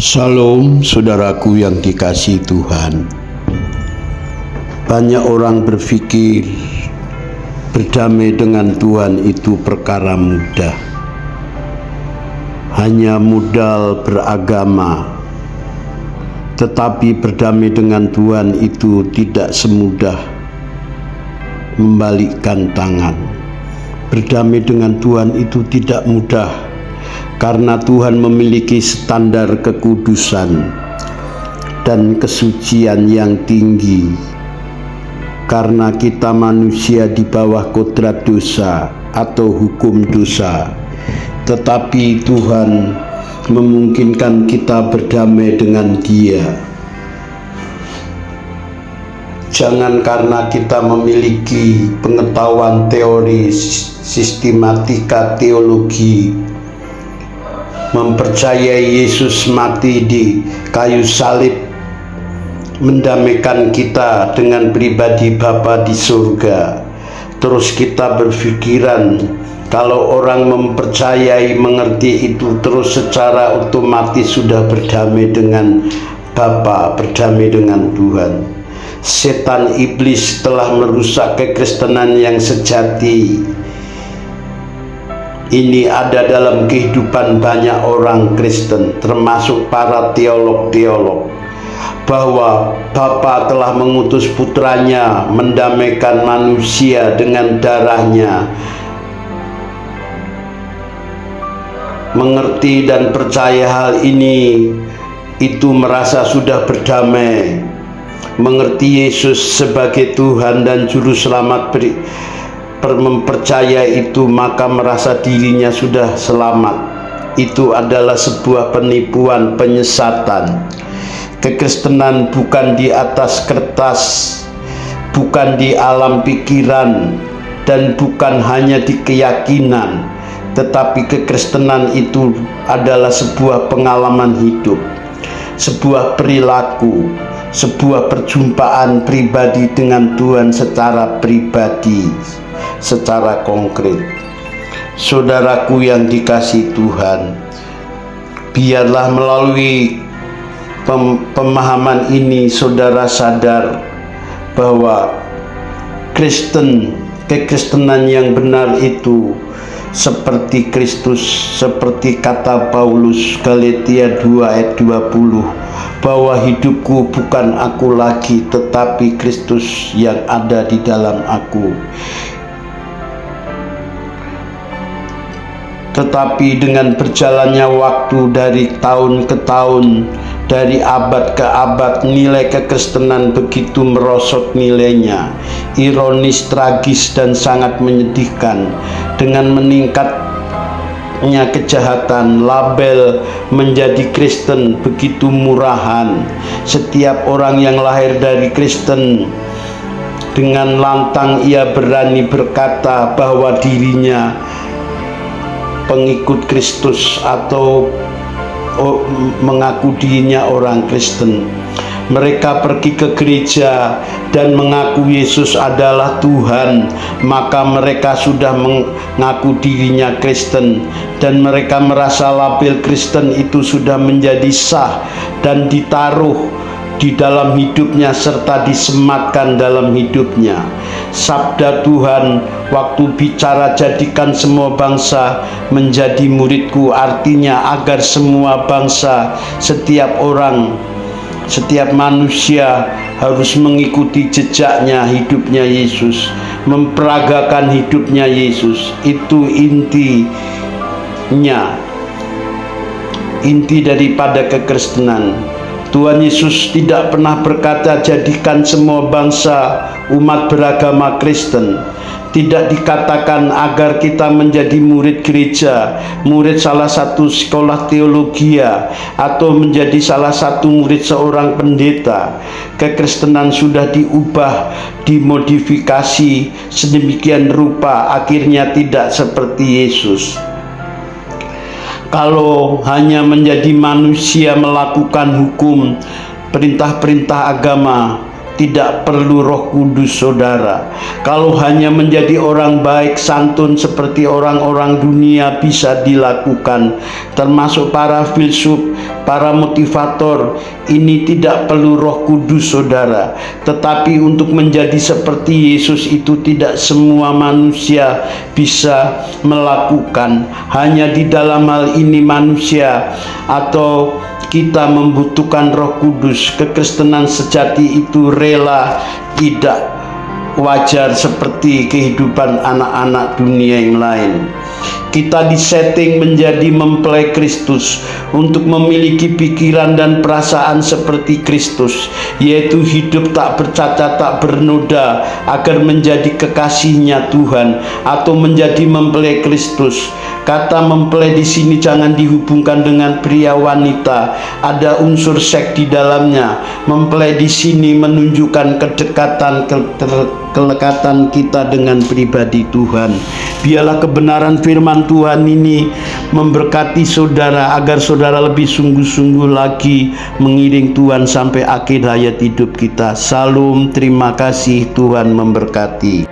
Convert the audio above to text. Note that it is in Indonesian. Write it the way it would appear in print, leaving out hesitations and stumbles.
Shalom saudaraku yang dikasihi Tuhan. Banyak orang berpikir berdamai dengan Tuhan itu perkara mudah. Hanya modal beragama. Tetapi berdamai dengan Tuhan itu tidak semudah membalikkan tangan. Berdamai dengan Tuhan itu tidak mudah, karena Tuhan memiliki standar kekudusan dan kesucian yang tinggi. Karena kita manusia di bawah kodrat dosa atau hukum dosa, tetapi Tuhan memungkinkan kita berdamai dengan Dia. Jangan karena kita memiliki pengetahuan teori, sistematika teologi, mempercayai Yesus mati di kayu salib mendamaikan kita dengan pribadi Bapa di surga, terus kita berpikiran kalau orang mempercayai, mengerti itu, terus secara otomatis sudah berdamai dengan Bapa, berdamai dengan Tuhan. Setan iblis telah merusak kekristenan yang sejati. Ini ada dalam kehidupan banyak orang Kristen, termasuk para teolog-teolog, bahwa Bapa telah mengutus putranya mendamaikan manusia dengan darahnya. Mengerti dan percaya hal ini, itu merasa sudah berdamai. Mengerti Yesus sebagai Tuhan dan Juru Selamat, mempercaya itu, maka merasa dirinya sudah selamat. Itu adalah sebuah penipuan, penyesatan. Kekristenan bukan di atas kertas, bukan di alam pikiran, dan bukan hanya di keyakinan, tetapi kekristenan itu adalah sebuah pengalaman hidup, sebuah perilaku, sebuah perjumpaan pribadi dengan Tuhan secara pribadi, secara konkret. Saudaraku yang dikasihi Tuhan, biarlah melalui pemahaman ini saudara sadar bahwa kekristenan yang benar itu seperti Kristus, seperti kata Paulus Galatia 2 ayat 20, bahwa hidupku bukan aku lagi, tetapi Kristus yang ada di dalam aku. Tetapi dengan berjalannya waktu dari tahun ke tahun, dari abad ke abad, nilai kekristenan begitu merosot nilainya. Ironis, tragis, dan sangat menyedihkan. Dengan meningkatnya kejahatan, label menjadi Kristen begitu murahan. Setiap orang yang lahir dari Kristen, dengan lantang ia berani berkata bahwa dirinya pengikut Kristus atau mengaku dirinya orang Kristen. Mereka pergi ke gereja dan mengaku Yesus adalah Tuhan, maka mereka sudah mengaku dirinya Kristen, dan mereka merasa label Kristen itu sudah menjadi sah dan ditaruh di dalam hidupnya serta disematkan dalam hidupnya. Sabda Tuhan waktu bicara jadikan semua bangsa menjadi muridku, artinya agar semua bangsa, setiap orang, setiap manusia harus mengikuti jejaknya, hidupnya Yesus, memperagakan hidupnya Yesus. Itu intinya, inti daripada kekristenan. Tuhan Yesus tidak pernah berkata jadikan semua bangsa umat beragama Kristen. Tidak dikatakan agar kita menjadi murid gereja, murid salah satu sekolah teologi, atau menjadi salah satu murid seorang pendeta. Kekristenan sudah diubah, dimodifikasi sedemikian rupa, akhirnya tidak seperti Yesus. Kalau hanya menjadi manusia melakukan hukum, perintah-perintah agama, tidak perlu Roh Kudus, saudara. Kalau hanya menjadi orang baik, santun seperti orang-orang dunia bisa dilakukan, termasuk para filsuf, para motivator, ini tidak perlu Roh Kudus, saudara. Tetapi untuk menjadi seperti Yesus itu tidak semua manusia bisa melakukan. Hanya di dalam hal ini manusia atau kita membutuhkan Roh Kudus. Kekristenan sejati itu rela, tidak wajar seperti kehidupan anak-anak dunia yang lain. Kita disetting menjadi mempelai Kristus untuk memiliki pikiran dan perasaan seperti Kristus, yaitu hidup tak bercacat, tak bernoda, agar menjadi kekasihnya Tuhan atau menjadi mempelai Kristus. Kata mempelai di sini jangan dihubungkan dengan pria wanita, ada unsur seks di dalamnya. Mempelai di sini menunjukkan kelekatan kita dengan pribadi Tuhan. Biarlah kebenaran firman Tuhan ini memberkati saudara, agar saudara lebih sungguh-sungguh lagi mengiring Tuhan sampai akhir hayat hidup kita. Salam, terima kasih, Tuhan memberkati.